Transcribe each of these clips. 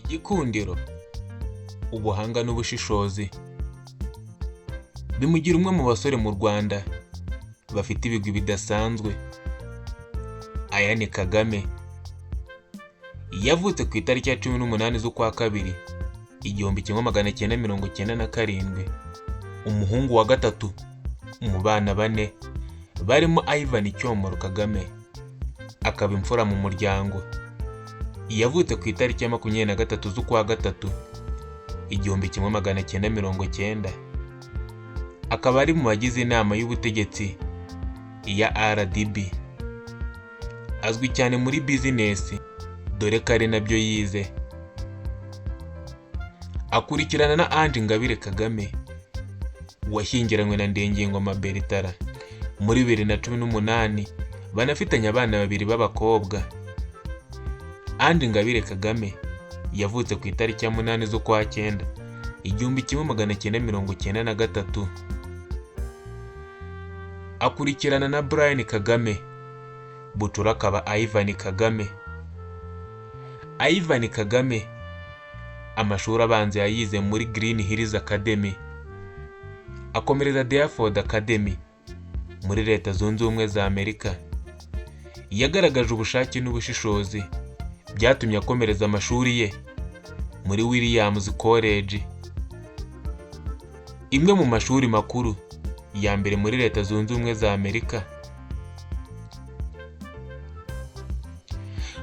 Gikundiro, ubuhanga n'ubushishozi bimugira umwe mu basore mu Rwanda bafite ibigwi bidasanzwe. Aya ni Kagame. Yavutse ku itariki ya 18 z'ukwa kabiri 1997, umuhungu wa gatatu mu bana bane barimo Ivan Cyomoro Kagame, akaba imfura mu muryango. Yavutse ku itariki ya 23 z'ukwa gatatu 1990, akaba ari mu bagize inama y'ubutegetsi ya RDB. Azwi cyane muri business dore ko ari nabyo yize. Akurikirana na Ange Ingabire Kagame washyingiranywe na Ndengiyingoma Bertara muri 2018, banafitanye abana babiri b'abakobwa. Ange Ingabire Kagame yavutse ku itariki ya 8 z'ukwa 9 1993. Akurikirana na Brian Kagame, bucura akaba Ivan Kagame. Ivan Kagame amashuri abanza yayize muri Green Hills Academy, akomereza Deerfield Academy muri Leta Zunze Ubumwe za Amerika. Yagaragaje ubushake n'ubushishozi byatumye akomereza amashuri ye muri Williams College, imwe mu mashuri makuru ya mbere muri Leta Zunze Ubumwe za Amerika.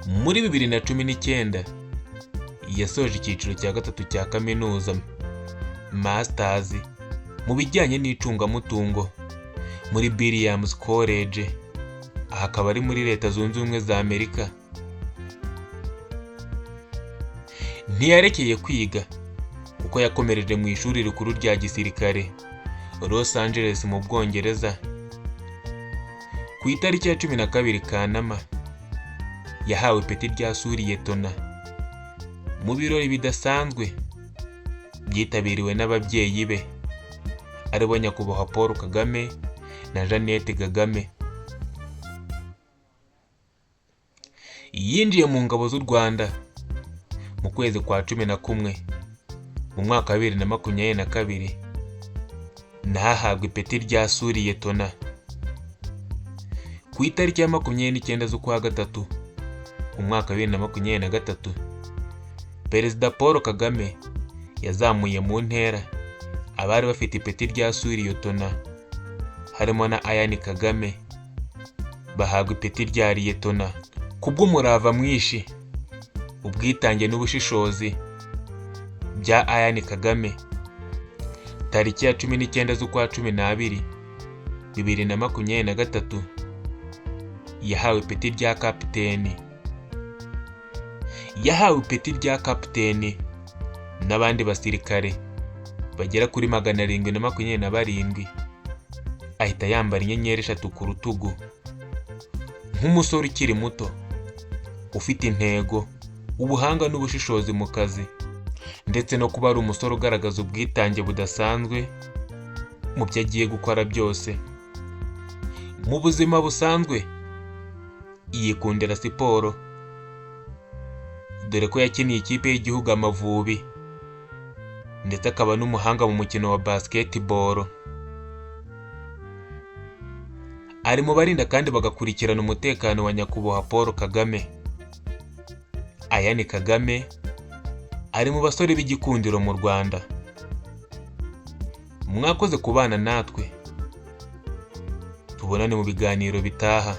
Muri 2019 yasoje icyiciro cya gatatu cya kaminuza Masters mu bijyanye n'icungamutungo muri Williams College, aha akaba ari muri Leta Zunze Ubumwe za Amerika. Ntiyarekeye kwiga kuko yakomereje mu ishuri rikuru rya gisirikare Los Angeles mu Bwongereza. Ku itariki ya 12 Kanama yahawe ipeti rya Suriyetona mu birori bidasanzwe byitabiriwe n'ababyeyi be aribo Nyakubahwa Paul Kagame na Jeannette Kagame. Yinjiye mu ngabo z'u Rwanda mu kwezi kwa 11 mu mwaka wa 2022, nahahabwa ipeti rya Suriyetona. Ku itariki ya 29 z'ukwa gatatu mu mwaka wa 2023, Perezida Paul Kagame yazamuye mu ntera abari bafite ipeti rya Suriyetona, harimo na Ian Kagame, bahabwa ipeti rya Liyetona kubw'umurava mwinshi, ubwitange n'ubushishozi bya Ian Kagame. Tariki ya 19 z'ukwa 12 2023 yahawe ipeti rya kapiteni. Yahawe ipeti rya kapiteni n'abandi basirikare bagera kuri 727, ahita yambara inyenyeri 3 ku rutugu. Nk'umusore ukiri muto ufite intego, ubuhanga n'ubushishozi mu kazi, ndetse no kuba ari umusore ugaragaza ubwitange budasanzwe mu byo agiye gukora byose. Mu buzima busanzwe yikundira siporo, dore ko yakiniye ikipe y'igihugu Amavubi, ndetse akaba n'umuhanga mu mukino wa basketball. Ari mu barinda kandi bagakurikirana umutekano wa Nyakubahwa Paul Kagame. Ian Kagame ari mu basore b'igikundiro mu Rwanda. Mwakoze kubana natwe, tubonane mu biganiro bitaha.